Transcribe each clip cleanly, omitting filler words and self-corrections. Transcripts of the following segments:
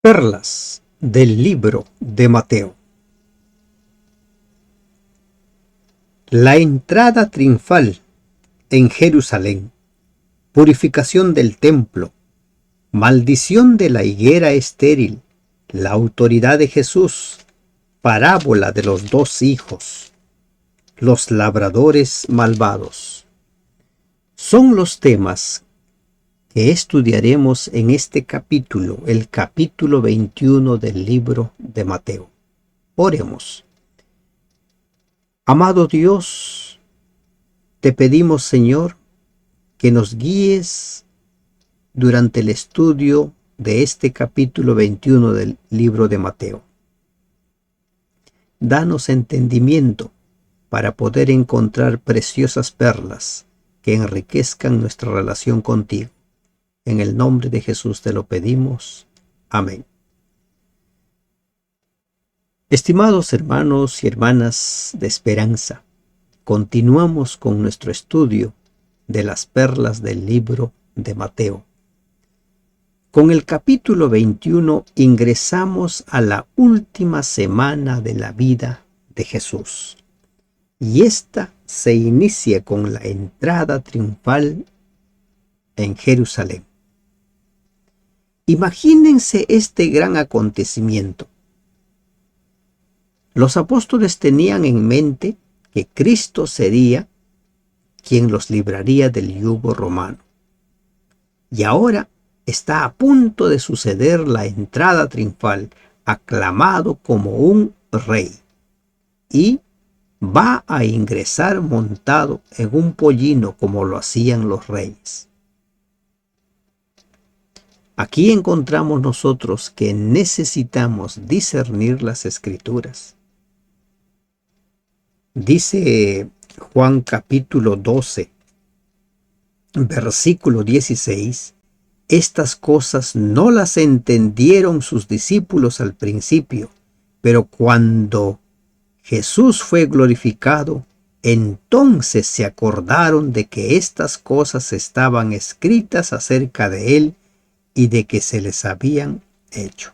Perlas del libro de Mateo. La entrada triunfal en Jerusalén, purificación del templo, maldición de la higuera estéril, la autoridad de Jesús, parábola de los dos hijos, los labradores malvados. Son los temas que estudiaremos en este capítulo, el capítulo 21 del libro de Mateo. Oremos. Amado Dios, te pedimos, Señor, que nos guíes durante el estudio de este capítulo 21 del libro de Mateo. Danos entendimiento para poder encontrar preciosas perlas que enriquezcan nuestra relación contigo. En el nombre de Jesús te lo pedimos. Amén. Estimados hermanos y hermanas de esperanza, continuamos con nuestro estudio de las perlas del libro de Mateo. Con el capítulo 21 ingresamos a la última semana de la vida de Jesús. Y esta se inicia con la entrada triunfal en Jerusalén. Imagínense este gran acontecimiento. Los apóstoles tenían en mente que Cristo sería quien los libraría del yugo romano. Y ahora está a punto de suceder la entrada triunfal, aclamado como un rey. Y va a ingresar montado en un pollino como lo hacían los reyes. Aquí encontramos nosotros que necesitamos discernir las Escrituras. Dice Juan capítulo 12, versículo 16, estas cosas no las entendieron sus discípulos al principio, pero cuando Jesús fue glorificado, entonces se acordaron de que estas cosas estaban escritas acerca de él y de que se les habían hecho.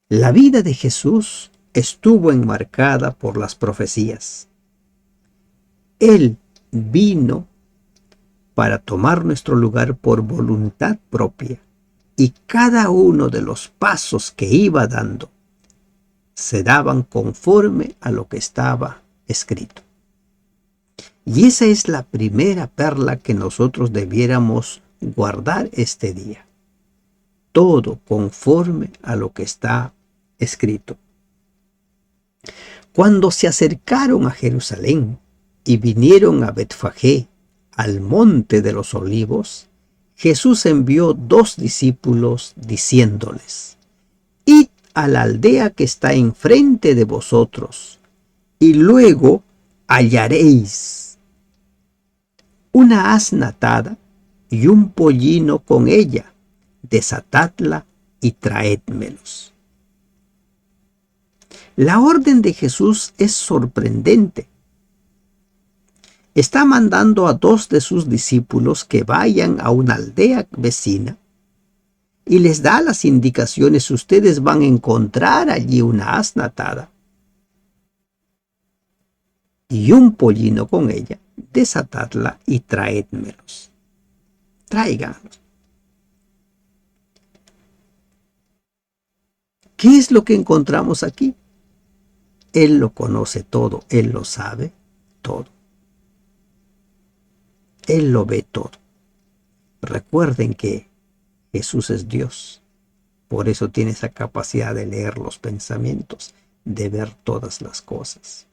La vida de Jesús estuvo enmarcada por las profecías. Él vino para tomar nuestro lugar por voluntad propia, y cada uno de los pasos que iba dando se daban conforme a lo que estaba escrito. Y esa es la primera perla que nosotros debiéramos guardar este día. Todo conforme a lo que está escrito. Cuando se acercaron a Jerusalén y vinieron a Betfagé, al monte de los olivos, Jesús envió 2 discípulos diciéndoles: id a la aldea que está enfrente de vosotros, y luego hallaréis una asna atada y un pollino con ella, desatadla y traédmelos. La orden de Jesús es sorprendente. Está mandando a 2 de sus discípulos que vayan a una aldea vecina y les da las indicaciones: ustedes van a encontrar allí una asna atada y un pollino con ella, desatadla y traédmelos. Tráiganlos. ¿Qué es lo que encontramos aquí? Él lo conoce todo, Él lo sabe todo. Él lo ve todo. Recuerden que Jesús es Dios. Por eso tiene esa capacidad de leer los pensamientos, de ver todas las cosas.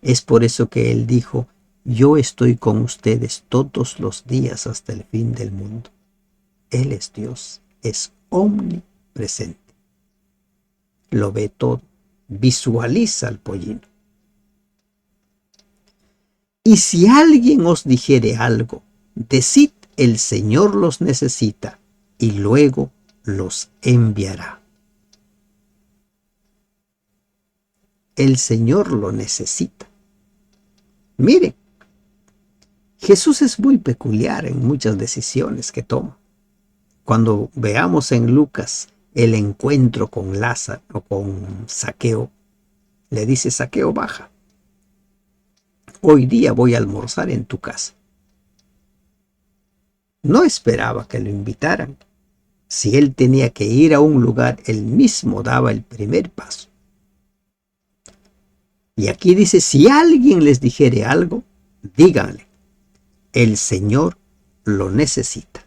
Es por eso que Él dijo: yo estoy con ustedes todos los días hasta el fin del mundo. Él es Dios, es omnipresente. Lo ve todo, visualiza al pollino. Y si alguien os dijere algo, decid: el Señor los necesita, y luego los enviará. El Señor lo necesita. Miren, Jesús es muy peculiar en muchas decisiones que toma. Cuando veamos en Lucas el encuentro con Lázaro o con Zaqueo, le dice: Zaqueo, baja. Hoy día voy a almorzar en tu casa. No esperaba que lo invitaran. Si él tenía que ir a un lugar, él mismo daba el primer paso. Y aquí dice: si alguien les dijere algo, díganle, el Señor lo necesita.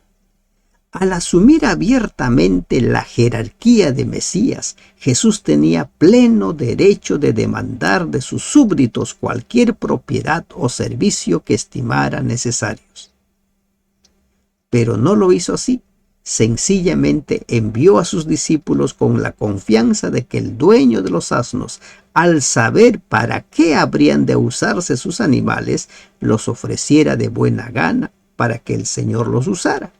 Al asumir abiertamente la jerarquía de Mesías, Jesús tenía pleno derecho de demandar de sus súbditos cualquier propiedad o servicio que estimara necesarios. Pero no lo hizo así. Sencillamente envió a sus discípulos con la confianza de que el dueño de los asnos, al saber para qué habrían de usarse sus animales, los ofreciera de buena gana para que el Señor los usara.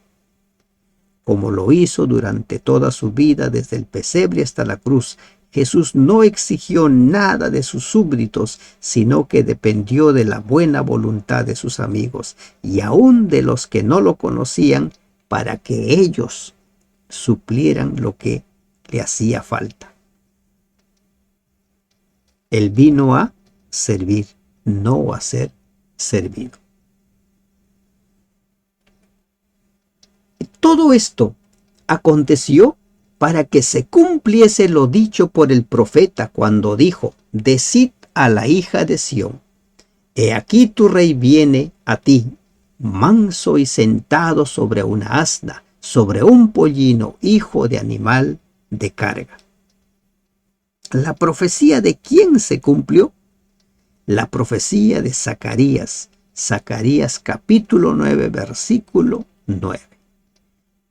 Como lo hizo durante toda su vida desde el pesebre hasta la cruz, Jesús no exigió nada de sus súbditos, sino que dependió de la buena voluntad de sus amigos y aún de los que no lo conocían, para que ellos suplieran lo que le hacía falta. Él vino a servir, no a ser servido. Todo esto aconteció para que se cumpliese lo dicho por el profeta cuando dijo: decid a la hija de Sión, he aquí tu rey viene a ti, manso y sentado sobre una asna, sobre un pollino, hijo de animal de carga. ¿La profecía de quién se cumplió? La profecía de Zacarías. Zacarías capítulo 9, versículo 9.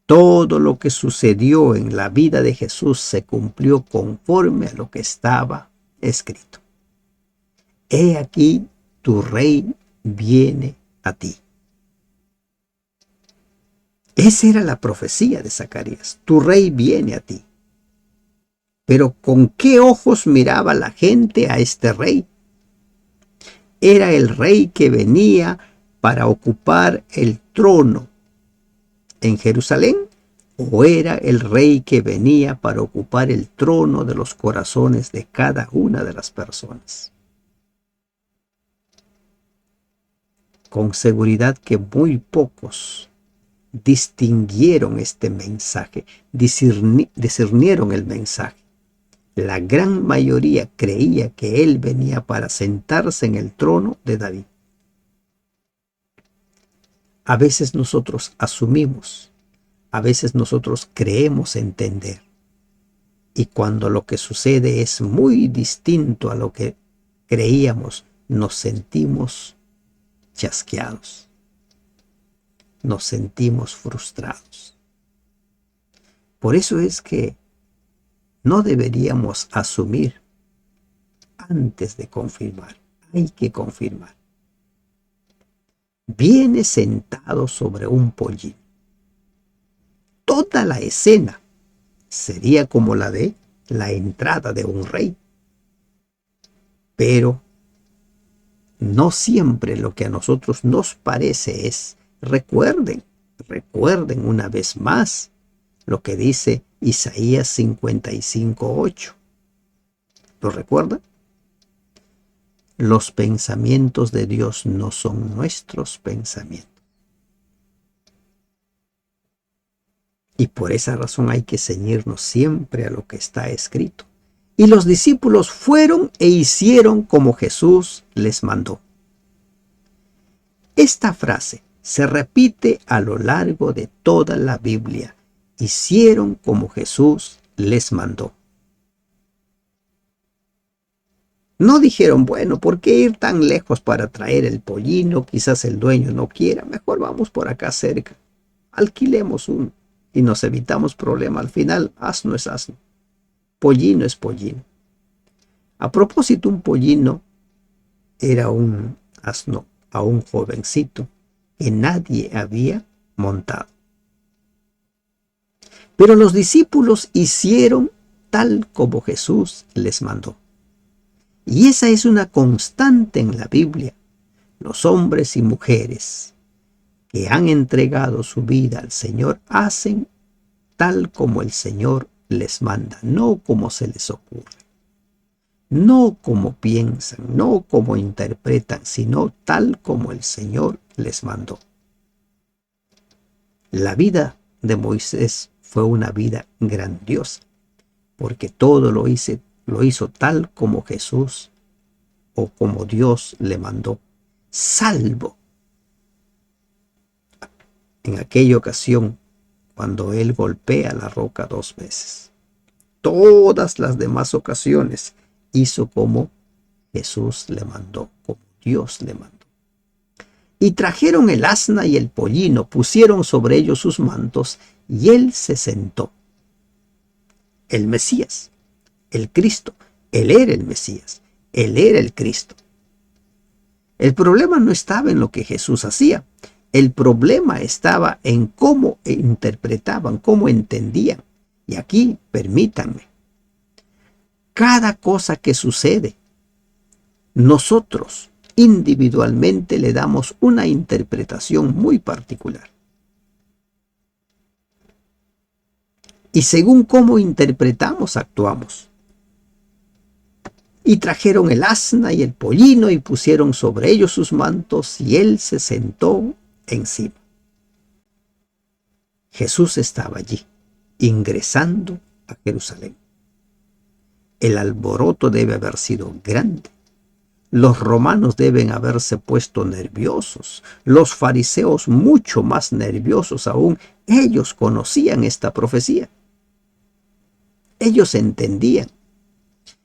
Todo lo que sucedió en la vida de Jesús se cumplió conforme a lo que estaba escrito. He aquí tu rey viene a ti. Esa era la profecía de Zacarías. Tu rey viene a ti. Pero ¿con qué ojos miraba la gente a este rey? ¿Era el rey que venía para ocupar el trono en Jerusalén? ¿O era el rey que venía para ocupar el trono de los corazones de cada una de las personas? Con seguridad que muy pocos distinguieron este mensaje, discernieron el mensaje. La gran mayoría creía que él venía para sentarse en el trono de David. A veces nosotros asumimos, a veces nosotros creemos entender. Y cuando lo que sucede es muy distinto a lo que creíamos, nos sentimos chasqueados. Nos sentimos frustrados. Por eso es que no deberíamos asumir antes de confirmar. Hay que confirmar. Viene sentado sobre un pollino. Toda la escena sería como la de la entrada de un rey. Pero no siempre lo que a nosotros nos parece es. Recuerden una vez más lo que dice Isaías 55:8. ¿Lo recuerdan? Los pensamientos de Dios no son nuestros pensamientos. Y por esa razón hay que ceñirnos siempre a lo que está escrito. Y los discípulos fueron e hicieron como Jesús les mandó. Esta frase se repite a lo largo de toda la Biblia. Hicieron como Jesús les mandó. No dijeron, bueno, ¿por qué ir tan lejos para traer el pollino? Quizás el dueño no quiera, mejor vamos por acá cerca. Alquilemos uno y nos evitamos problema. Al final, asno es asno, pollino es pollino. A propósito, un pollino era un asno a un jovencito que nadie había montado. Pero los discípulos hicieron tal como Jesús les mandó. Y esa es una constante en la Biblia. Los hombres y mujeres que han entregado su vida al Señor hacen tal como el Señor les manda, no como se les ocurre, no como piensan, no como interpretan, sino tal como el Señor les mandó. La vida de Moisés fue una vida grandiosa, porque todo lo hizo tal como Jesús o como Dios le mandó, salvo en aquella ocasión cuando él golpea la roca 2 veces. Todas las demás ocasiones hizo como Jesús le mandó, como Dios le mandó. Y trajeron el asna y el pollino, pusieron sobre ellos sus mantos, y él se sentó. El Mesías, el Cristo, él era el Mesías, él era el Cristo. El problema no estaba en lo que Jesús hacía, el problema estaba en cómo interpretaban, cómo entendían. Y aquí, permítanme, cada cosa que sucede, nosotros individualmente le damos una interpretación muy particular. Y según cómo interpretamos, actuamos. Y trajeron el asna y el pollino y pusieron sobre ellos sus mantos, y él se sentó encima. Jesús estaba allí, ingresando a Jerusalén. El alboroto debe haber sido grande. Los romanos deben haberse puesto nerviosos, los fariseos mucho más nerviosos aún. Ellos conocían esta profecía. Ellos entendían.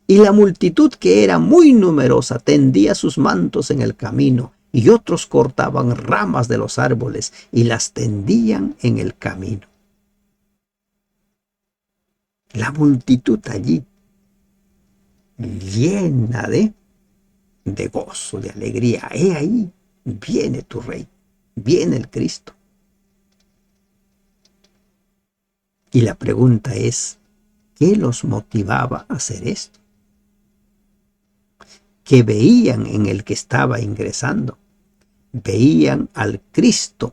Y la multitud, que era muy numerosa, tendía sus mantos en el camino, y otros cortaban ramas de los árboles y las tendían en el camino. La multitud allí, llena de gozo, de alegría. He ahí, viene tu Rey, viene el Cristo. Y la pregunta es, ¿qué los motivaba a hacer esto? ¿Qué veían en el que estaba ingresando? ¿Veían al Cristo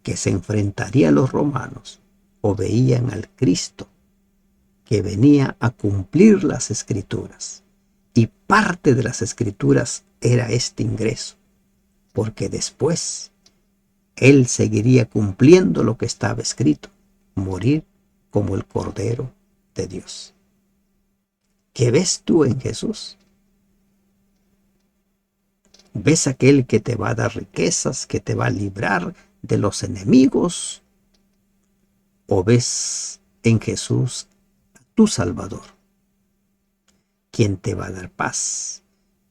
que se enfrentaría a los romanos, o veían al Cristo que venía a cumplir las Escrituras? Y parte de las Escrituras era este ingreso, porque después él seguiría cumpliendo lo que estaba escrito, morir como el Cordero de Dios. ¿Qué ves tú en Jesús? ¿Ves aquel que te va a dar riquezas, que te va a librar de los enemigos? ¿O ves en Jesús a tu Salvador, quien te va a dar paz,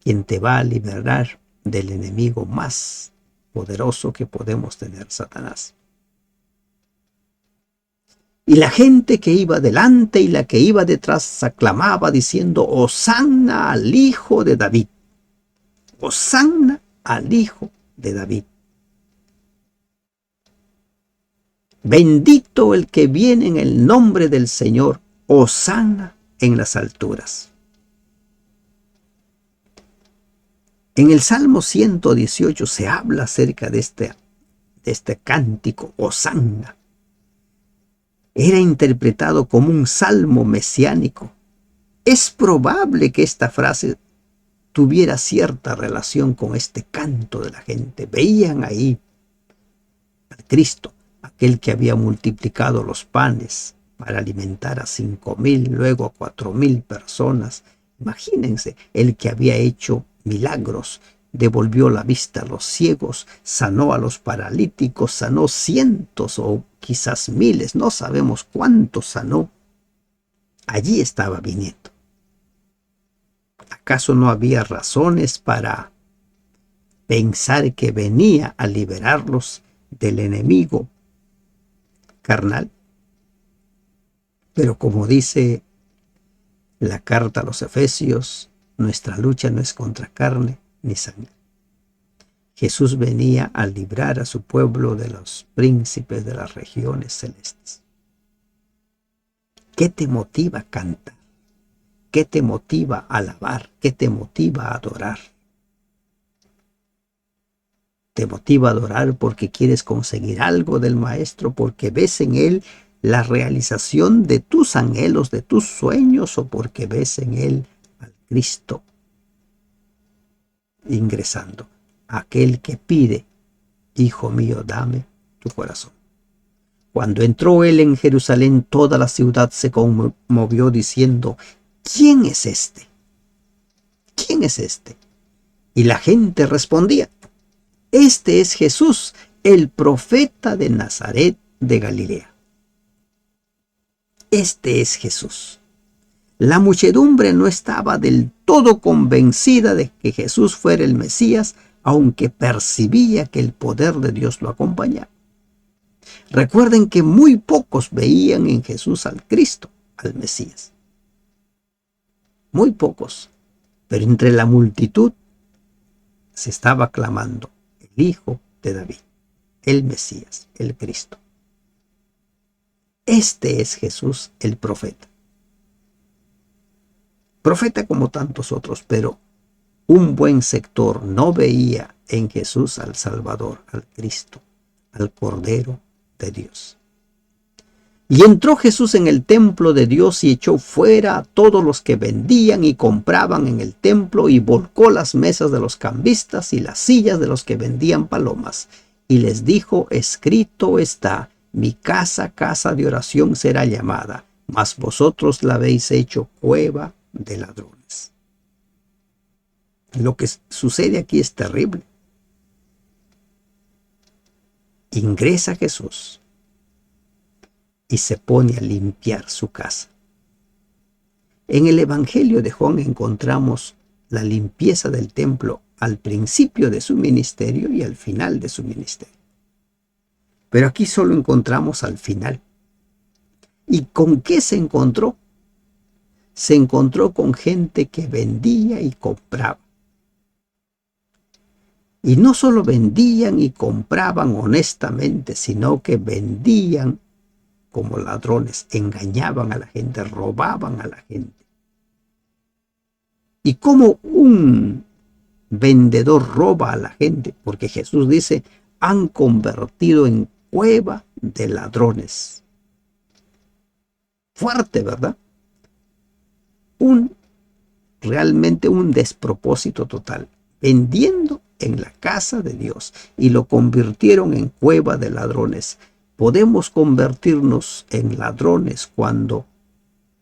quien te va a liberar del enemigo más poderoso que podemos tener, Satanás? Y la gente que iba delante y la que iba detrás aclamaba diciendo: Hosanna al Hijo de David. Hosanna al Hijo de David. Bendito el que viene en el nombre del Señor. Hosanna en las alturas. En el Salmo 118 se habla acerca de este cántico, Hosanna. Era interpretado como un salmo mesiánico. Es probable que esta frase tuviera cierta relación con este canto de la gente. Veían ahí al Cristo, aquel que había multiplicado los panes para alimentar a 5,000, luego a 4,000 personas. Imagínense, el que había hecho milagros, devolvió la vista a los ciegos, sanó a los paralíticos, sanó cientos o quizás miles, no sabemos cuántos sanó. Allí estaba viniendo. ¿Acaso no había razones para pensar que venía a liberarlos del enemigo carnal? Pero como dice la carta a los Efesios, nuestra lucha no es contra carne ni sangre. Jesús venía a librar a su pueblo de los príncipes de las regiones celestes. ¿Qué te motiva a cantar? ¿Qué te motiva a alabar? ¿Qué te motiva a adorar? ¿Te motiva a adorar porque quieres conseguir algo del Maestro, porque ves en él la realización de tus anhelos, de tus sueños, o porque ves en él al Cristo ingresando, aquel que pide, hijo mío, dame tu corazón. Cuando entró él en Jerusalén, toda la ciudad se conmovió diciendo, ¿quién es este? ¿Quién es este? Y la gente respondía, este es Jesús, el profeta de Nazaret de Galilea. Este es Jesús. La muchedumbre no estaba del todo convencida de que Jesús fuera el Mesías, aunque percibía que el poder de Dios lo acompañaba. Recuerden que muy pocos veían en Jesús al Cristo, al Mesías. Muy pocos. Pero entre la multitud se estaba clamando el Hijo de David, el Mesías, el Cristo. Este es Jesús, el profeta. Profeta como tantos otros, pero un buen sector no veía en Jesús al Salvador, al Cristo, al Cordero de Dios. Y entró Jesús en el templo de Dios y echó fuera a todos los que vendían y compraban en el templo y volcó las mesas de los cambistas y las sillas de los que vendían palomas. Y les dijo, escrito está, mi casa, casa de oración será llamada, mas vosotros la habéis hecho cueva de ladrones. Lo que sucede aquí es terrible. Ingresa Jesús y se pone a limpiar su casa. En el Evangelio de Juan encontramos la limpieza del templo al principio de su ministerio y al final de su ministerio. Pero aquí solo encontramos al final. ¿Y con qué se encontró? Se encontró con gente que vendía y compraba. Y no solo vendían y compraban honestamente, sino que vendían como ladrones, engañaban a la gente, robaban a la gente. ¿Y cómo un vendedor roba a la gente? Porque Jesús dice, han convertido en cueva de ladrones. Fuerte, ¿verdad? Realmente un despropósito total. Vendiendo en la casa de Dios y lo convirtieron en cueva de ladrones. Podemos convertirnos en ladrones cuando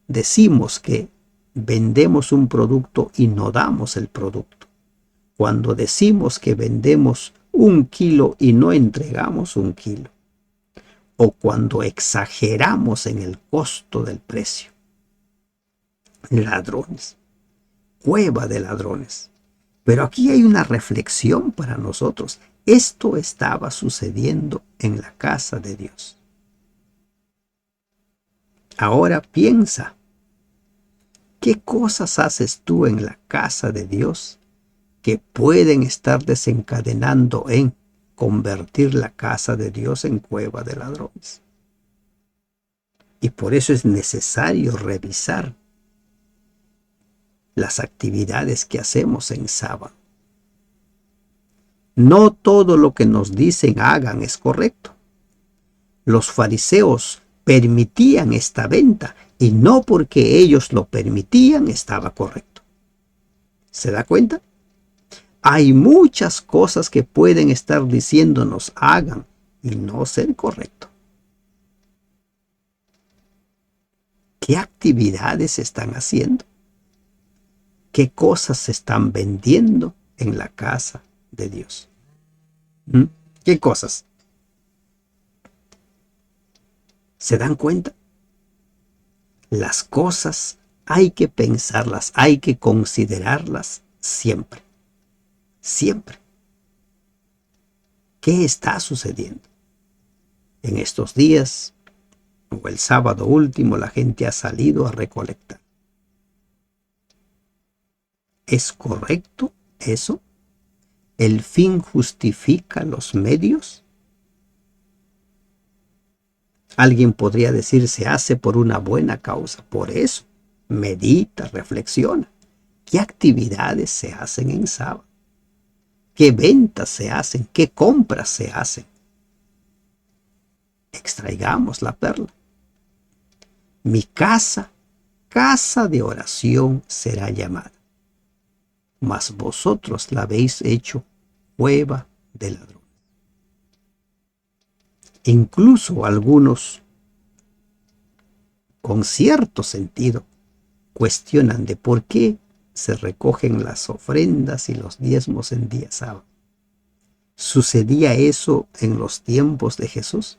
decimos que vendemos un producto y no damos el producto. Cuando decimos que vendemos 1 kilo y no entregamos 1 kilo. O cuando exageramos en el costo del precio. Ladrones. Cueva de ladrones. Pero aquí hay una reflexión para nosotros. Esto estaba sucediendo en la casa de Dios. Ahora piensa, ¿qué cosas haces tú en la casa de Dios que pueden estar desencadenando en convertir la casa de Dios en cueva de ladrones? Y por eso es necesario revisar las actividades que hacemos en sábado. No todo lo que nos dicen hagan es correcto. Los fariseos permitían esta venta y no porque ellos lo permitían estaba correcto. ¿Se da cuenta? Hay muchas cosas que pueden estar diciéndonos hagan y no ser correcto. ¿Qué actividades están haciendo? ¿Qué cosas se están vendiendo en la casa de Dios? ¿Qué cosas? ¿Se dan cuenta? Las cosas hay que pensarlas, hay que considerarlas siempre. Siempre. ¿Qué está sucediendo? En estos días, o el sábado último, la gente ha salido a recolectar. ¿Es correcto eso? ¿El fin justifica los medios? Alguien podría decir, se hace por una buena causa. Por eso, medita, reflexiona. ¿Qué actividades se hacen en sábado? ¿Qué ventas se hacen? ¿Qué compras se hacen? Extraigamos la perla. Mi casa, casa de oración será llamada, mas vosotros la habéis hecho cueva de ladrones. Incluso algunos, con cierto sentido, cuestionan de por qué se recogen las ofrendas y los diezmos en día sábado. ¿Sucedía eso en los tiempos de Jesús?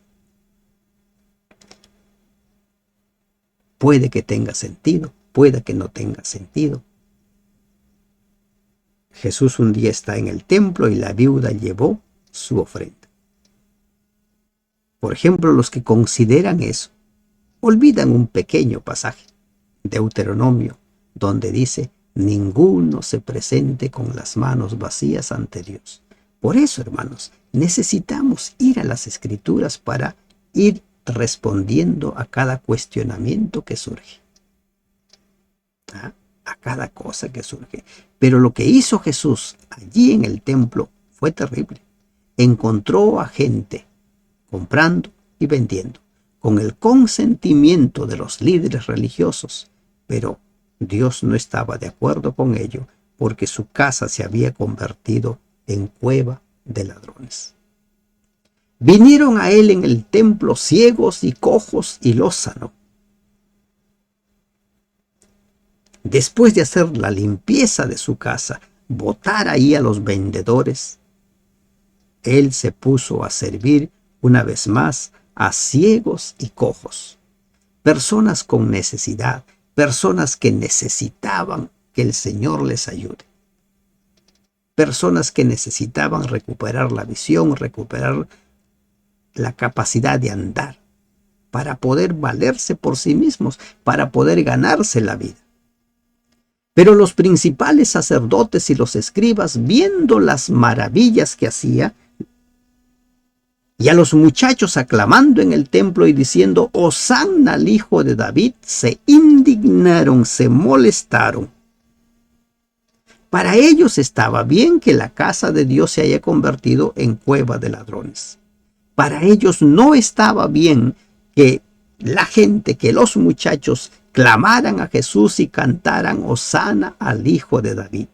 Puede que tenga sentido, puede que no tenga sentido. Jesús un día está en el templo y la viuda llevó su ofrenda. Por ejemplo, los que consideran eso, olvidan un pequeño pasaje, Deuteronomio, donde dice: ninguno se presente con las manos vacías ante Dios. Por eso, hermanos, necesitamos ir a las Escrituras para ir respondiendo a cada cuestionamiento que surge, a cada cosa que surge. Pero lo que hizo Jesús allí en el templo fue terrible. Encontró a gente comprando y vendiendo, con el consentimiento de los líderes religiosos, pero Dios no estaba de acuerdo con ello, porque su casa se había convertido en cueva de ladrones. Vinieron a él en el templo ciegos y cojos y los sanó. Después de hacer la limpieza de su casa, botar ahí a los vendedores, él se puso a servir una vez más a ciegos y cojos, personas con necesidad, personas que necesitaban que el Señor les ayude, personas que necesitaban recuperar la visión, recuperar la capacidad de andar, para poder valerse por sí mismos, para poder ganarse la vida. Pero los principales sacerdotes y los escribas, viendo las maravillas que hacía, y a los muchachos aclamando en el templo y diciendo: Hosanna al Hijo de David, se indignaron, se molestaron. Para ellos estaba bien que la casa de Dios se haya convertido en cueva de ladrones. Para ellos no estaba bien que la gente, que los muchachos clamaran a Jesús y cantaran Hosanna al Hijo de David.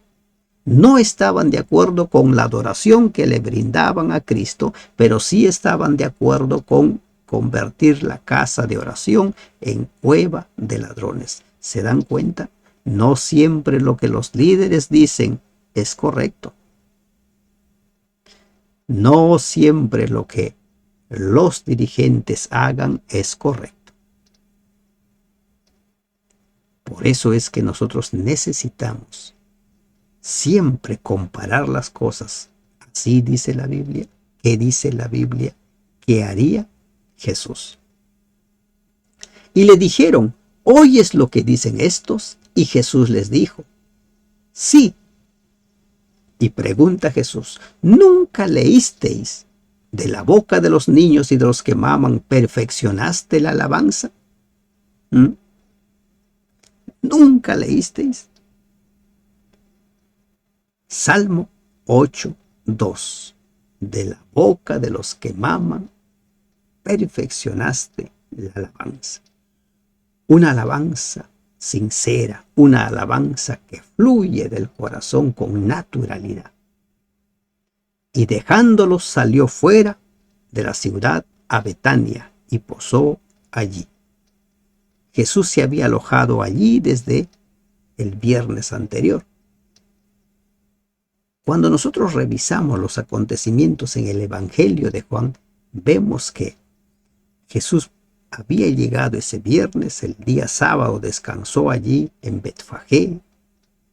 No estaban de acuerdo con la adoración que le brindaban a Cristo, pero sí estaban de acuerdo con convertir la casa de oración en cueva de ladrones. ¿Se dan cuenta? No siempre lo que los líderes dicen es correcto. No siempre lo que los dirigentes hagan es correcto. Por eso es que nosotros necesitamos siempre comparar las cosas. Así dice la Biblia. ¿Qué dice la Biblia? ¿Qué haría Jesús? Y le dijeron: ¿oyes lo que dicen estos? Y Jesús les dijo: sí. Y pregunta Jesús: ¿nunca leísteis de la boca de los niños y de los que maman perfeccionaste la alabanza? ¿Nunca leísteis? Salmo 8:2. De la boca de los que maman perfeccionaste la alabanza. Una alabanza sincera, una alabanza que fluye del corazón con naturalidad. Y dejándolos salió fuera de la ciudad a Betania y posó allí. Jesús se había alojado allí desde el viernes anterior. Cuando nosotros revisamos los acontecimientos en el Evangelio de Juan, vemos que Jesús había llegado ese viernes, el día sábado descansó allí en Betfagé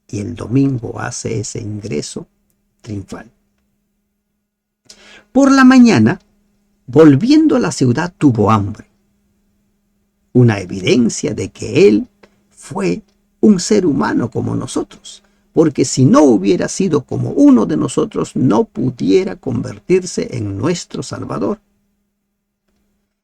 y el domingo hace ese ingreso triunfal. Por la mañana, volviendo a la ciudad, tuvo hambre. Una evidencia de que él fue un ser humano como nosotros, porque si no hubiera sido como uno de nosotros, no pudiera convertirse en nuestro Salvador.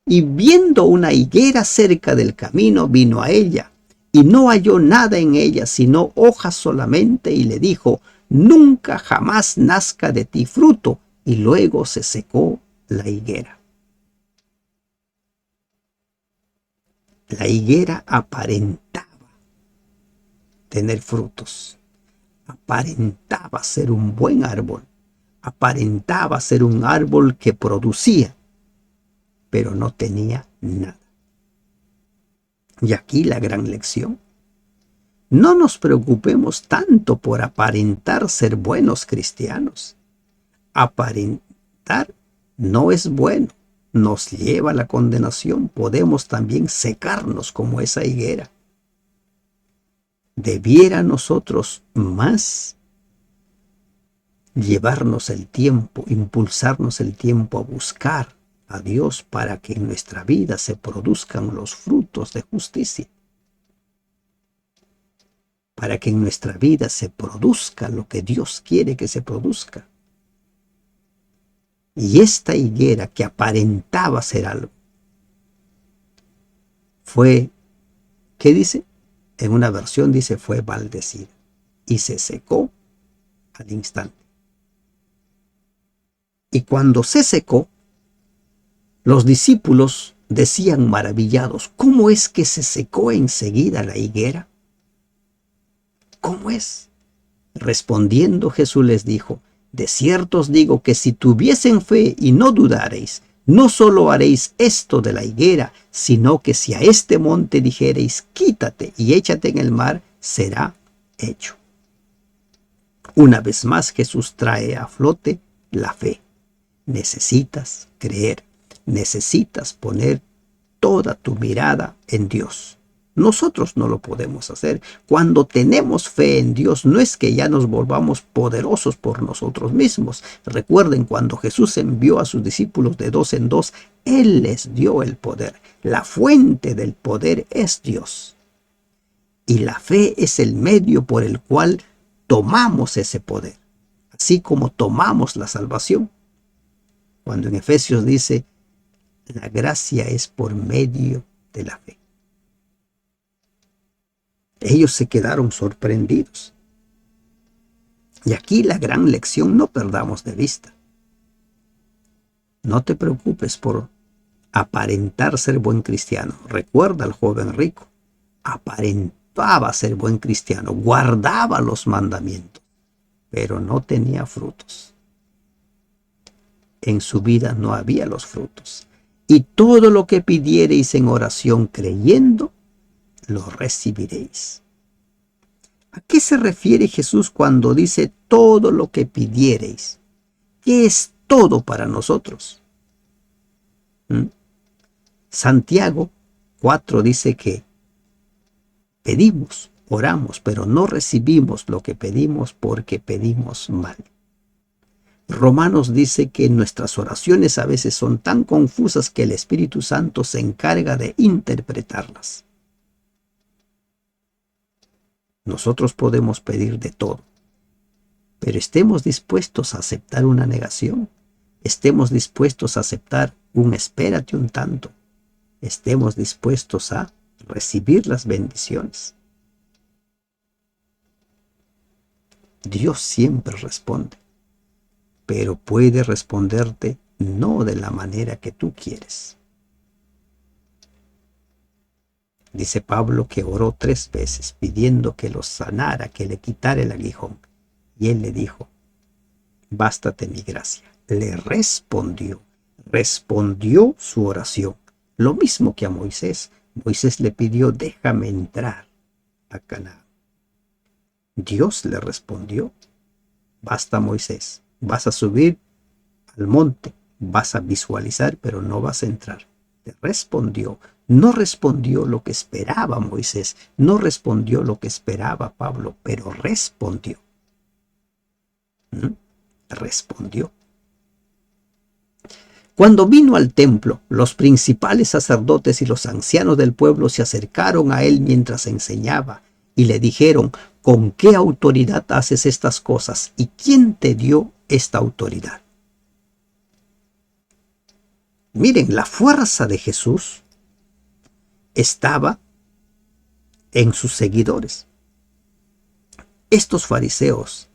Y viendo una higuera cerca del camino, vino a ella, y no halló nada en ella, sino hojas solamente, y le dijo: nunca jamás nazca de ti fruto. Y luego se secó la higuera. La higuera aparentaba tener frutos, aparentaba ser un buen árbol, aparentaba ser un árbol que producía, pero no tenía nada. Y aquí la gran lección. No nos preocupemos tanto por aparentar ser buenos cristianos. Aparentar no es bueno, nos lleva a la condenación. Podemos también secarnos como esa higuera. Debiera nosotros más llevarnos el tiempo, impulsarnos el tiempo a buscar a Dios para que en nuestra vida se produzcan los frutos de justicia. Para que en nuestra vida se produzca lo que Dios quiere que se produzca. Y esta higuera que aparentaba ser algo, fue, ¿qué dice? En una versión dice fue maldecida y se secó al instante. Y cuando se secó, los discípulos decían maravillados, ¿cómo es que se secó enseguida la higuera? ¿Cómo es? Respondiendo Jesús les dijo, de cierto os digo que si tuviesen fe y no dudareis, no solo haréis esto de la higuera, sino que si a este monte dijereis, quítate y échate en el mar, será hecho. Una vez más Jesús trae a flote la fe. Necesitas creer, necesitas poner toda tu mirada en Dios. Nosotros no lo podemos hacer. Cuando tenemos fe en Dios, no es que ya nos volvamos poderosos por nosotros mismos. Recuerden, cuando Jesús envió a sus discípulos de 2 en 2, Él les dio el poder. La fuente del poder es Dios. Y la fe es el medio por el cual tomamos ese poder, así como tomamos la salvación. Cuando en Efesios dice, la gracia es por medio de la fe. Ellos se quedaron sorprendidos. Y aquí la gran lección, no perdamos de vista. No te preocupes por aparentar ser buen cristiano. Recuerda al joven rico. Aparentaba ser buen cristiano, guardaba los mandamientos, pero no tenía frutos. En su vida no había los frutos. Y todo lo que pidiereis en oración creyendo, lo recibiréis. ¿A qué se refiere Jesús cuando dice todo lo que pidiereis? ¿Qué es todo para nosotros? Santiago 4 dice que pedimos, oramos, pero no recibimos lo que pedimos porque pedimos mal. Romanos dice que nuestras oraciones a veces son tan confusas que el Espíritu Santo se encarga de interpretarlas. Nosotros podemos pedir de todo, pero estemos dispuestos a aceptar una negación, estemos dispuestos a aceptar un espérate un tanto, estemos dispuestos a recibir las bendiciones. Dios siempre responde, pero puede responderte no de la manera que tú quieres. Dice Pablo que oró 3 veces pidiendo que lo sanara, que le quitara el aguijón. Y él le dijo, bástate mi gracia. Le respondió su oración. Lo mismo que a Moisés. Moisés le pidió, déjame entrar a Canaán. Dios le respondió, basta Moisés, vas a subir al monte, vas a visualizar, pero no vas a entrar. Le respondió. No respondió lo que esperaba Moisés, no respondió lo que esperaba Pablo, pero respondió. Respondió. Cuando vino al templo, los principales sacerdotes y los ancianos del pueblo se acercaron a él mientras enseñaba y le dijeron, ¿con qué autoridad haces estas cosas? ¿Y quién te dio esta autoridad? Miren, la fuerza de Jesús estaba en sus seguidores. Estos fariseos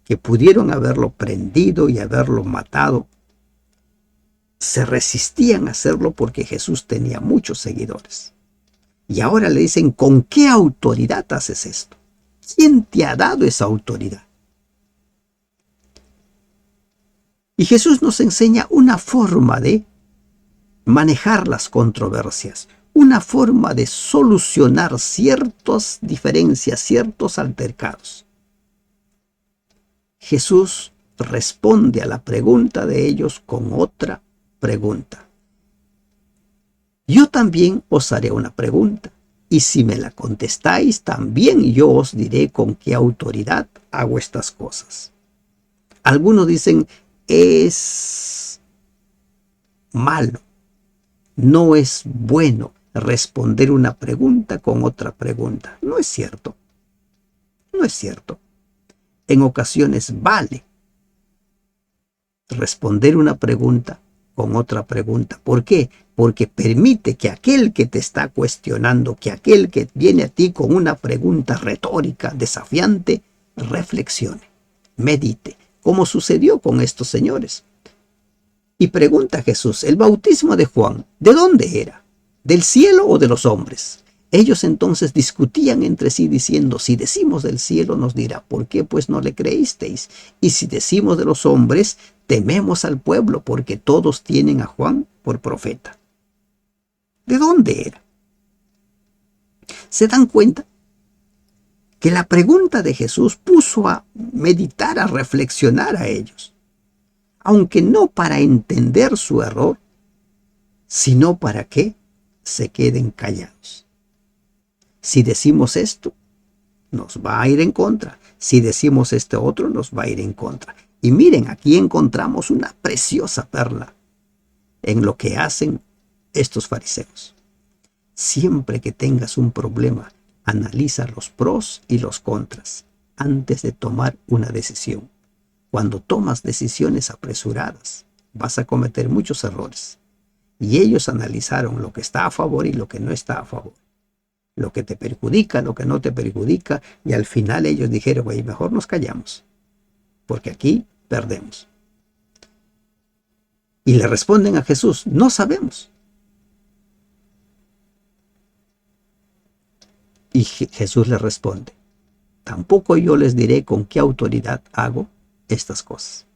que pudieron haberlo prendido y haberlo matado, se resistían a hacerlo porque Jesús tenía muchos seguidores. Y ahora le dicen, ¿con qué autoridad haces esto? ¿Quién te ha dado esa autoridad? Y Jesús nos enseña una forma de manejar las controversias, una forma de solucionar ciertas diferencias, ciertos altercados. Jesús responde a la pregunta de ellos con otra pregunta. Yo también os haré una pregunta, y si me la contestáis, también yo os diré con qué autoridad hago estas cosas. Algunos dicen, es malo, no es bueno responder una pregunta con otra pregunta. No es cierto. No es cierto. En ocasiones vale responder una pregunta con otra pregunta. ¿Por qué? Porque permite que aquel que te está cuestionando, que aquel que viene a ti con una pregunta retórica, desafiante, reflexione, medite, como sucedió con estos señores. Y pregunta a Jesús, ¿el bautismo de Juan, de dónde era? ¿Del cielo o de los hombres? Ellos entonces discutían entre sí diciendo, si decimos del cielo nos dirá, ¿por qué pues no le creísteis? Y si decimos de los hombres, tememos al pueblo porque todos tienen a Juan por profeta. ¿De dónde era? ¿Se dan cuenta? Que la pregunta de Jesús puso a meditar, a reflexionar a ellos. Aunque no para entender su error, sino para que se queden callados. Si decimos esto, nos va a ir en contra. Si decimos este otro, nos va a ir en contra. Y miren, aquí encontramos una preciosa perla en lo que hacen estos fariseos. Siempre que tengas un problema, analiza los pros y los contras antes de tomar una decisión. Cuando tomas decisiones apresuradas, vas a cometer muchos errores. Y ellos analizaron lo que está a favor y lo que no está a favor. Lo que te perjudica, lo que no te perjudica. Y al final ellos dijeron, oye, mejor nos callamos, porque aquí perdemos. Y le responden a Jesús, no sabemos. Y Jesús les responde, tampoco yo les diré con qué autoridad hago estas cosas.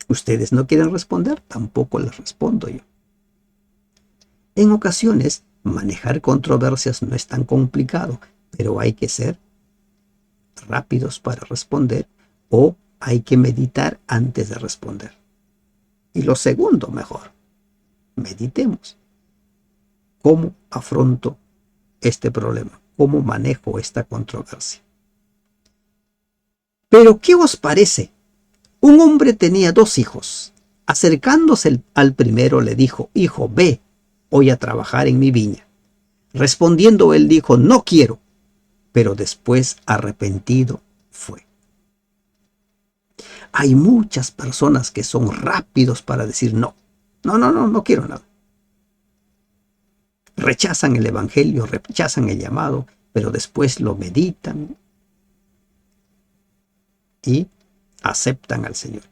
Ustedes no quieren responder, tampoco les respondo yo. En ocasiones, manejar controversias no es tan complicado, pero hay que ser rápidos para responder o hay que meditar antes de responder. Y lo segundo, mejor, meditemos. ¿Cómo afronto este problema? ¿Cómo manejo esta controversia? Pero, ¿qué os parece? Un hombre tenía 2 hijos. Acercándose al primero le dijo, hijo, ve hoy a trabajar en mi viña. Respondiendo él dijo, no quiero, pero después arrepentido fue. Hay muchas personas que son rápidos para decir no quiero nada. Rechazan el evangelio, rechazan el llamado, pero después lo meditan y aceptan al Señor.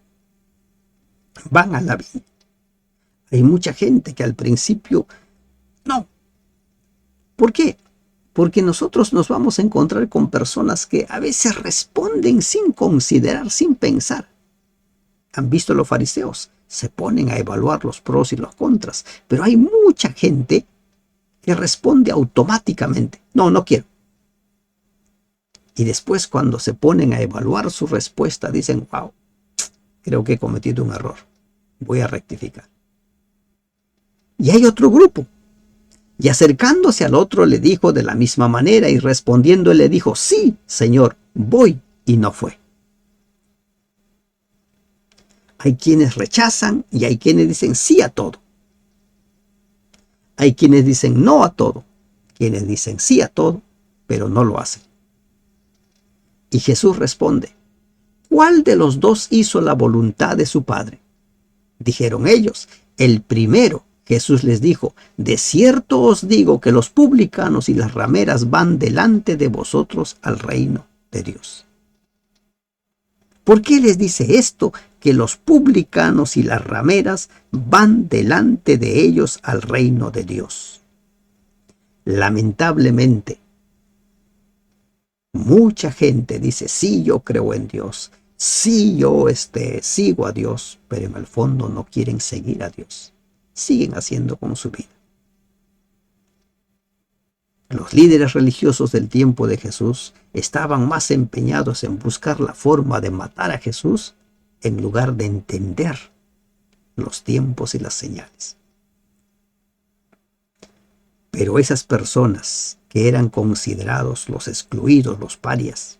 Van a la viña. Hay mucha gente que al principio no. ¿Por qué? Porque nosotros nos vamos a encontrar con personas que a veces responden sin considerar, sin pensar. ¿Han visto los fariseos? Se ponen a evaluar los pros y los contras, pero hay mucha gente que responde automáticamente. No quiero. Y después cuando se ponen a evaluar su respuesta dicen, wow, creo que he cometido un error. Voy a rectificar. Y hay otro grupo. Y acercándose al otro le dijo de la misma manera y respondiendo él le dijo, sí, Señor, voy, y no fue. Hay quienes rechazan y hay quienes dicen sí a todo. Hay quienes dicen no a todo, quienes dicen sí a todo, pero no lo hacen. Y Jesús responde, ¿cuál de los 2 hizo la voluntad de su Padre? Dijeron ellos, el primero. Jesús les dijo, de cierto os digo que los publicanos y las rameras van delante de vosotros al reino de Dios. ¿Por qué les dice esto? Que los publicanos y las rameras van delante de ellos al reino de Dios. Lamentablemente, mucha gente dice, sí, yo creo en Dios, sí, yo sigo a Dios, pero en el fondo no quieren seguir a Dios. Siguen haciendo con su vida. Los líderes religiosos del tiempo de Jesús estaban más empeñados en buscar la forma de matar a Jesús en lugar de entender los tiempos y las señales. Pero esas personas que eran considerados los excluidos, los parias,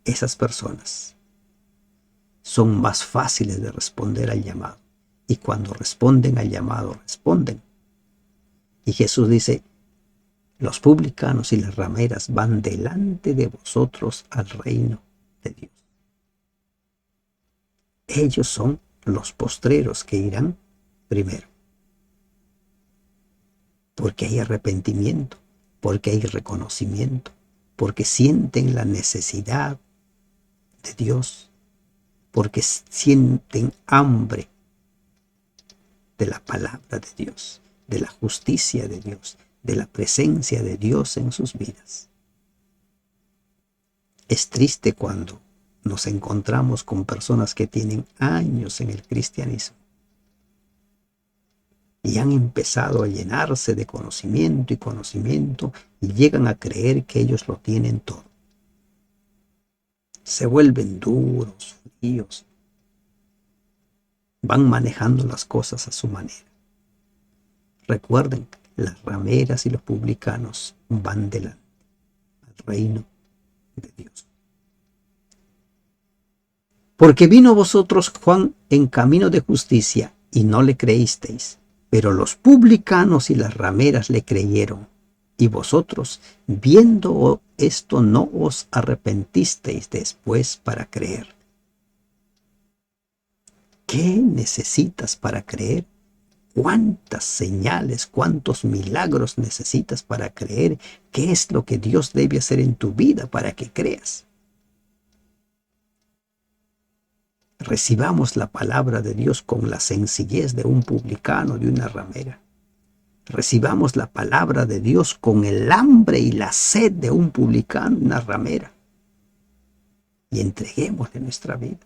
esas personas son más fáciles de responder al llamado. Y cuando responden al llamado, responden. Y Jesús dice, los publicanos y las rameras van delante de vosotros al reino de Dios. Ellos son los postreros que irán primero. Porque hay arrepentimiento, porque hay reconocimiento, porque sienten la necesidad de Dios, porque sienten hambre de la palabra de Dios, de la justicia de Dios, de la presencia de Dios en sus vidas. Es triste cuando nos encontramos con personas que tienen años en el cristianismo y han empezado a llenarse de conocimiento y llegan a creer que ellos lo tienen todo. Se vuelven duros, fríos, van manejando las cosas a su manera. Recuerden, las rameras y los publicanos van delante al reino de Dios. Porque vino a vosotros Juan en camino de justicia y no le creísteis, pero los publicanos y las rameras le creyeron. Y vosotros, viendo esto, no os arrepentisteis después para creer. ¿Qué necesitas para creer? ¿Cuántas señales, cuántos milagros necesitas para creer? ¿Qué es lo que Dios debe hacer en tu vida para que creas? Recibamos la palabra de Dios con la sencillez de un publicano, de una ramera. Recibamos la palabra de Dios con el hambre y la sed de un publicano, una ramera. Y entreguémosle nuestra vida.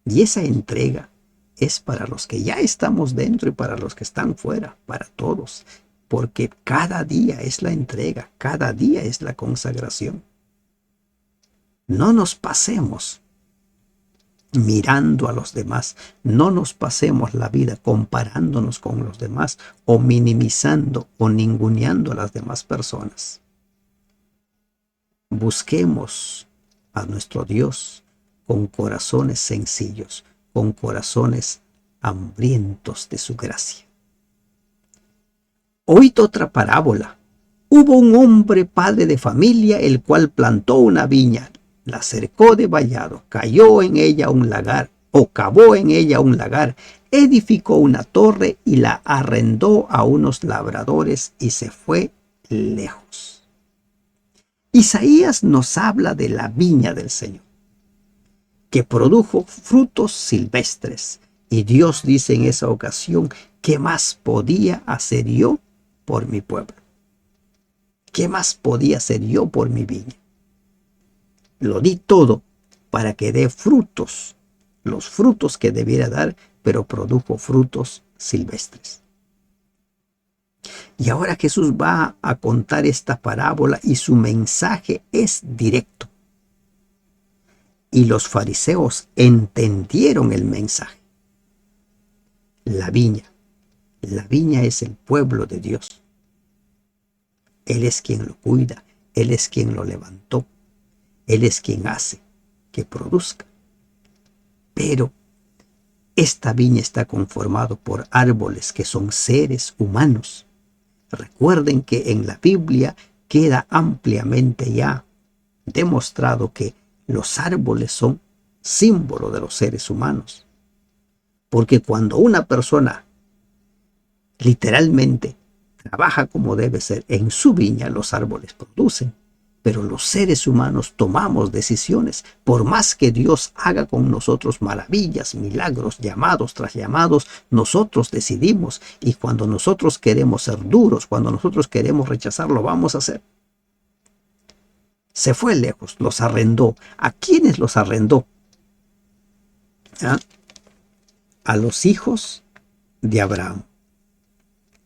Y esa entrega es para los que ya estamos dentro y para los que están fuera, para todos. Porque cada día es la entrega, cada día es la consagración. No nos pasemos mirando a los demás, no nos pasemos la vida comparándonos con los demás o minimizando o ninguneando a las demás personas. Busquemos a nuestro Dios con corazones sencillos, con corazones hambrientos de su gracia. Oíd otra parábola. Hubo un hombre padre de familia, el cual plantó una viña, la cercó de vallado, cayó en ella un lagar, o cavó en ella un lagar, edificó una torre y la arrendó a unos labradores y se fue lejos. Isaías nos habla de la viña del Señor, que produjo frutos silvestres, y Dios dice en esa ocasión, ¿qué más podía hacer yo por mi pueblo? ¿Qué más podía hacer yo por mi viña? Lo di todo para que dé frutos, los frutos que debiera dar, pero produjo frutos silvestres. Y ahora Jesús va a contar esta parábola y su mensaje es directo. Y los fariseos entendieron el mensaje. La viña es el pueblo de Dios. Él es quien lo cuida, Él es quien lo levantó. Él es quien hace que produzca. Pero esta viña está conformado por árboles que son seres humanos. Recuerden que en la Biblia queda ampliamente ya demostrado que los árboles son símbolo de los seres humanos. Porque cuando una persona literalmente trabaja como debe ser, en su viña los árboles producen. Pero los seres humanos tomamos decisiones. Por más que Dios haga con nosotros maravillas, milagros, llamados tras llamados, nosotros decidimos. Y cuando nosotros queremos ser duros, cuando nosotros queremos rechazar, lo vamos a hacer. Se fue lejos, los arrendó. ¿A quiénes los arrendó? ¿Ah? A los hijos de Abraham.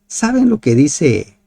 ¿Saben lo que dice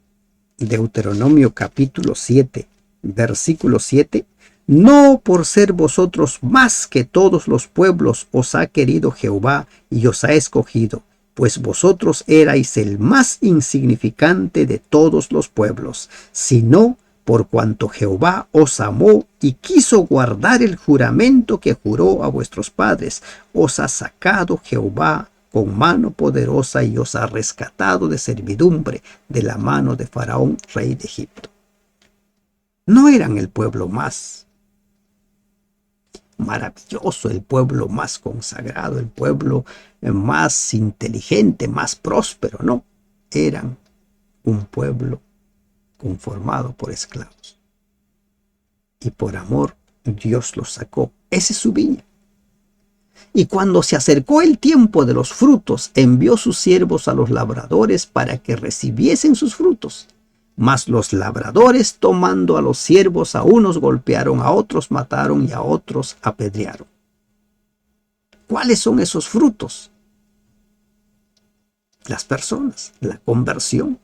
Deuteronomio capítulo 7, versículo 7? No por ser vosotros más que todos los pueblos os ha querido Jehová y os ha escogido, pues vosotros erais el más insignificante de todos los pueblos, sino por cuanto Jehová os amó y quiso guardar el juramento que juró a vuestros padres, os ha sacado Jehová con mano poderosa y os ha rescatado de servidumbre de la mano de Faraón, rey de Egipto. No eran el pueblo más maravilloso, el pueblo más consagrado, el pueblo más inteligente, más próspero, no. Eran un pueblo conformado por esclavos. Y por amor Dios los sacó. Esa es su viña. Y cuando se acercó el tiempo de los frutos, envió sus siervos a los labradores para que recibiesen sus frutos. Mas los labradores, tomando a los siervos, a unos golpearon, a otros mataron y a otros apedrearon. ¿Cuáles son esos frutos? Las personas, la conversión,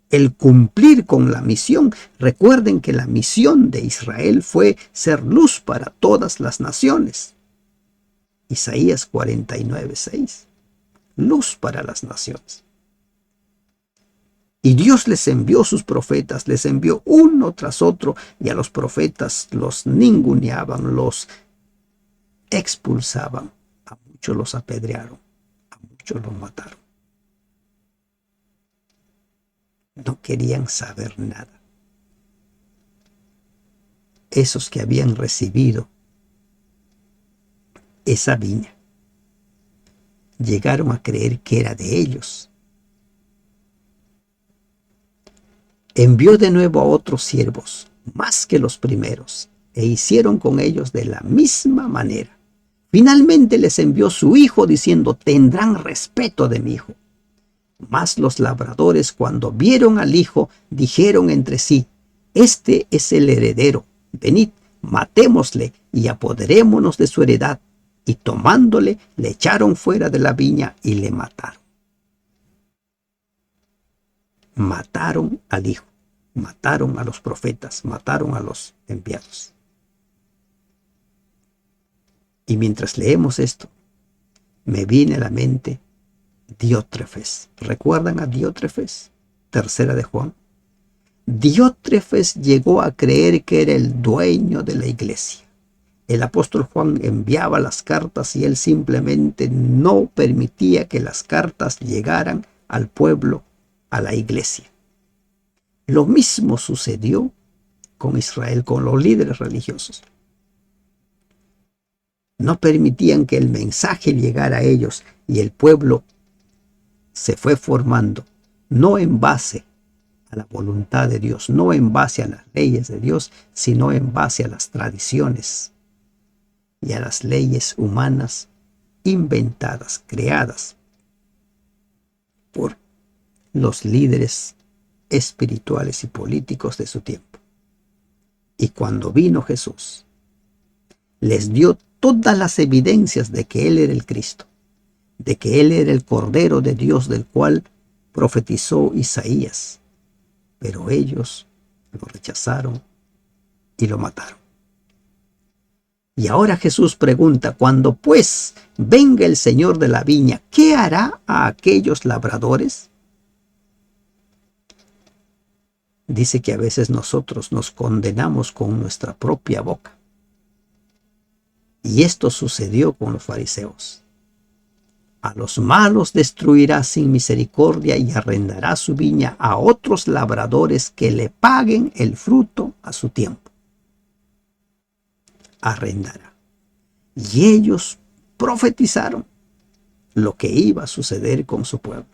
el cumplir con la misión. Recuerden que la misión de Israel fue ser luz para todas las naciones. Isaías 49:6. Luz para las naciones. Y Dios les envió sus profetas, les envió uno tras otro, y a los profetas los ninguneaban, los expulsaban. A muchos los apedrearon, a muchos los mataron. No querían saber nada. Esos que habían recibido esa viña llegaron a creer que era de ellos. Envió de nuevo a otros siervos, más que los primeros, e hicieron con ellos de la misma manera. Finalmente les envió su hijo, diciendo: tendrán respeto de mi hijo. Mas los labradores, cuando vieron al hijo, dijeron entre sí: este es el heredero, venid, matémosle y apoderémonos de su heredad. Y tomándole, le echaron fuera de la viña y le mataron. Mataron al hijo, mataron a los profetas, mataron a los enviados. Y mientras leemos esto, me viene a la mente Diótrefes. ¿Recuerdan a Diótrefes? Tercera de Juan. Diótrefes llegó a creer que era el dueño de la iglesia. El apóstol Juan enviaba las cartas y él simplemente no permitía que las cartas llegaran al pueblo, a la iglesia. Lo mismo sucedió con Israel, con los líderes religiosos. No permitían que el mensaje llegara a ellos y el pueblo se fue formando, no en base a la voluntad de Dios, no en base a las leyes de Dios, sino en base a las tradiciones y a las leyes humanas inventadas, creadas por los líderes espirituales y políticos de su tiempo. Y cuando vino Jesús, les dio todas las evidencias de que Él era el Cristo, de que Él era el Cordero de Dios del cual profetizó Isaías, pero ellos lo rechazaron y lo mataron. Y ahora Jesús pregunta: cuando pues venga el Señor de la viña, ¿qué hará a aquellos labradores? Dice que a veces nosotros nos condenamos con nuestra propia boca. Y esto sucedió con los fariseos. A los malos destruirá sin misericordia y arrendará su viña a otros labradores que le paguen el fruto a su tiempo. Arrendará. Y ellos profetizaron lo que iba a suceder con su pueblo.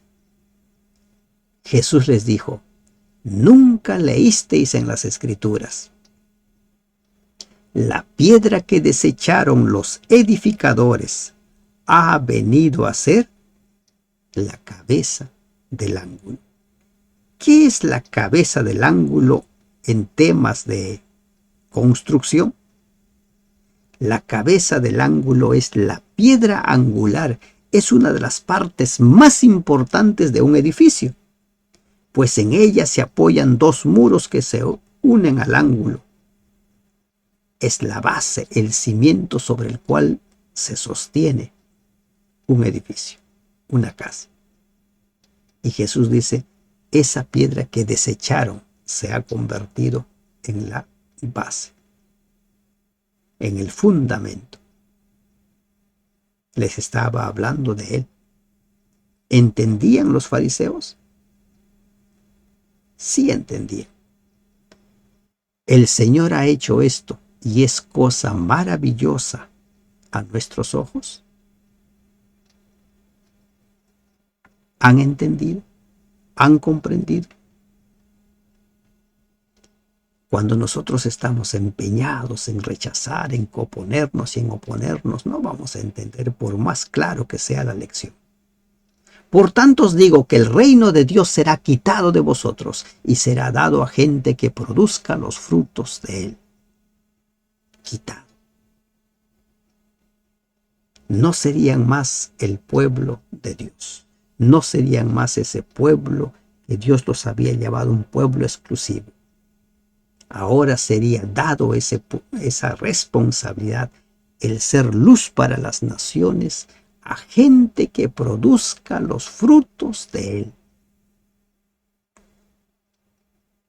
Jesús les dijo: ¿nunca leísteis en las Escrituras la piedra que desecharon los edificadores ha venido a ser la cabeza del ángulo. ¿Qué es la cabeza del ángulo en temas de construcción? La cabeza del ángulo es la piedra angular, es una de las partes más importantes de un edificio, pues en ella se apoyan dos muros que se unen al ángulo. Es la base, el cimiento sobre el cual se sostiene un edificio, una casa. Y Jesús dice, esa piedra que desecharon se ha convertido en la base, en el fundamento. Les estaba hablando de él. ¿Entendían los fariseos? Sí entendían. El Señor ha hecho esto y es cosa maravillosa a nuestros ojos. ¿Han entendido? ¿Han comprendido? Cuando nosotros estamos empeñados en rechazar, en oponernos y en oponernos, no vamos a entender por más claro que sea la lección. Por tanto os digo que el reino de Dios será quitado de vosotros y será dado a gente que produzca los frutos de él. Quitado. No serían más el pueblo de Dios. No serían más ese pueblo que Dios los había llamado un pueblo exclusivo. Ahora sería dado esa responsabilidad, el ser luz para las naciones, a gente que produzca los frutos de él.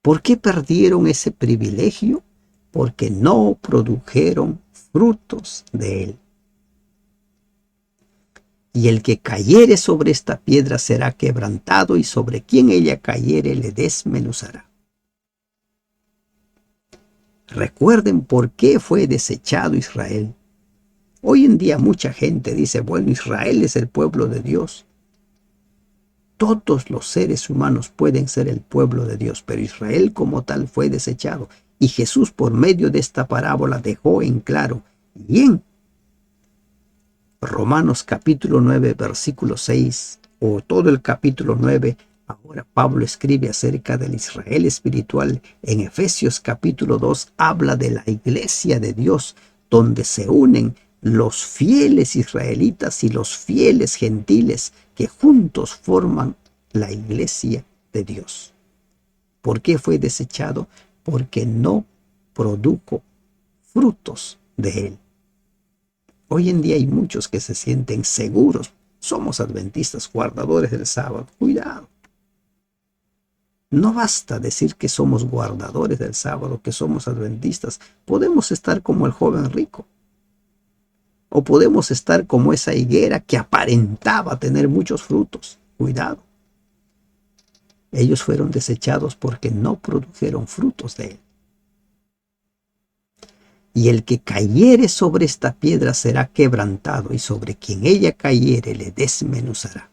¿Por qué perdieron ese privilegio? Porque no produjeron frutos de él. Y el que cayere sobre esta piedra será quebrantado, y sobre quien ella cayere le desmenuzará. Recuerden por qué fue desechado Israel. Hoy en día mucha gente dice, bueno, Israel es el pueblo de Dios. Todos los seres humanos pueden ser el pueblo de Dios, pero Israel como tal fue desechado. Y Jesús por medio de esta parábola dejó en claro, y en Romanos capítulo 9, versículo 6, o todo el capítulo 9, ahora Pablo escribe acerca del Israel espiritual. En Efesios capítulo 2 habla de la iglesia de Dios, donde se unen los fieles israelitas y los fieles gentiles que juntos forman la iglesia de Dios. ¿Por qué fue desechado? Porque no produjo frutos de él. Hoy en día hay muchos que se sienten seguros. Somos adventistas, guardadores del sábado. Cuidado. No basta decir que somos guardadores del sábado, que somos adventistas. Podemos estar como el joven rico. O podemos estar como esa higuera que aparentaba tener muchos frutos. Cuidado. Ellos fueron desechados porque no produjeron frutos de él. Y el que cayere sobre esta piedra será quebrantado, y sobre quien ella cayere le desmenuzará.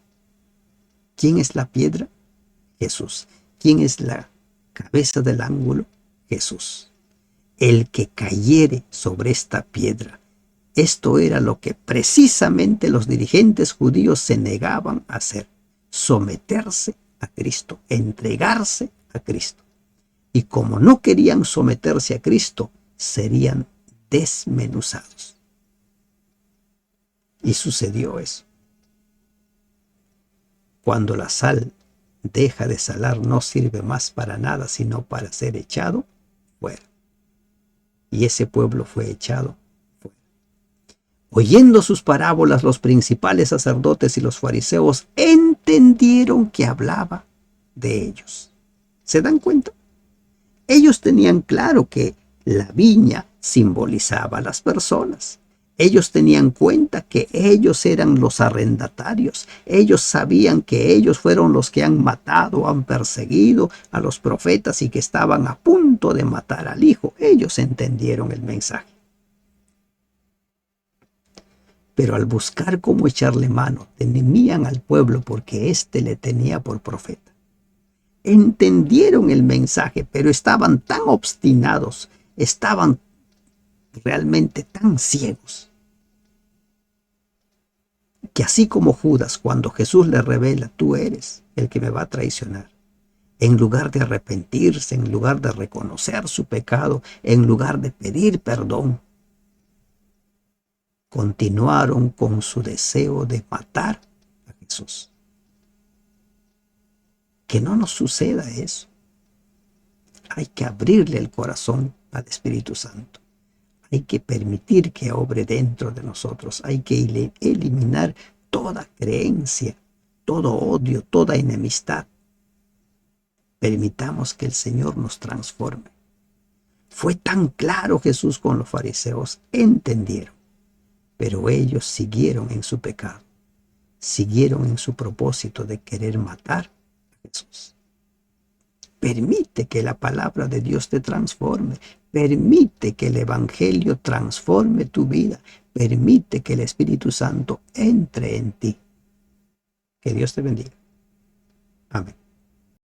¿Quién es la piedra? Jesús. ¿Quién es la cabeza del ángulo? Jesús. El que cayere sobre esta piedra. Esto era lo que precisamente los dirigentes judíos se negaban a hacer: someterse a Cristo, entregarse a Cristo. Y como no querían someterse a Cristo, serían desmenuzados. Y sucedió eso. Cuando la sal deja de salar, no sirve más para nada sino para ser echado fuera. Y ese pueblo fue echado fuera. Oyendo sus parábolas, los principales sacerdotes y los fariseos entendieron que hablaba de ellos. ¿Se dan cuenta? Ellos tenían claro que la viña simbolizaba a las personas. Ellos tenían cuenta que ellos eran los arrendatarios. Ellos sabían que ellos fueron los que han matado, han perseguido a los profetas y que estaban a punto de matar al hijo. Ellos entendieron el mensaje. Pero al buscar cómo echarle mano, temían al pueblo porque éste le tenía por profeta. Entendieron el mensaje, pero estaban tan obstinados, estaban realmente tan ciegos, que así como Judas, cuando Jesús le revela, tú eres el que me va a traicionar, en lugar de arrepentirse, en lugar de reconocer su pecado, en lugar de pedir perdón, continuaron con su deseo de matar a Jesús. Que no nos suceda eso. Hay que abrirle el corazón al Espíritu Santo. Hay que permitir que obre dentro de nosotros. Hay que eliminar toda creencia, todo odio, toda enemistad. Permitamos que el Señor nos transforme. Fue tan claro Jesús con los fariseos, entendieron, pero ellos siguieron en su pecado, siguieron en su propósito de querer matar a Jesús. Permite que la palabra de Dios te transforme. Permite que el Evangelio transforme tu vida. Permite que el Espíritu Santo entre en ti. Que Dios te bendiga. Amén.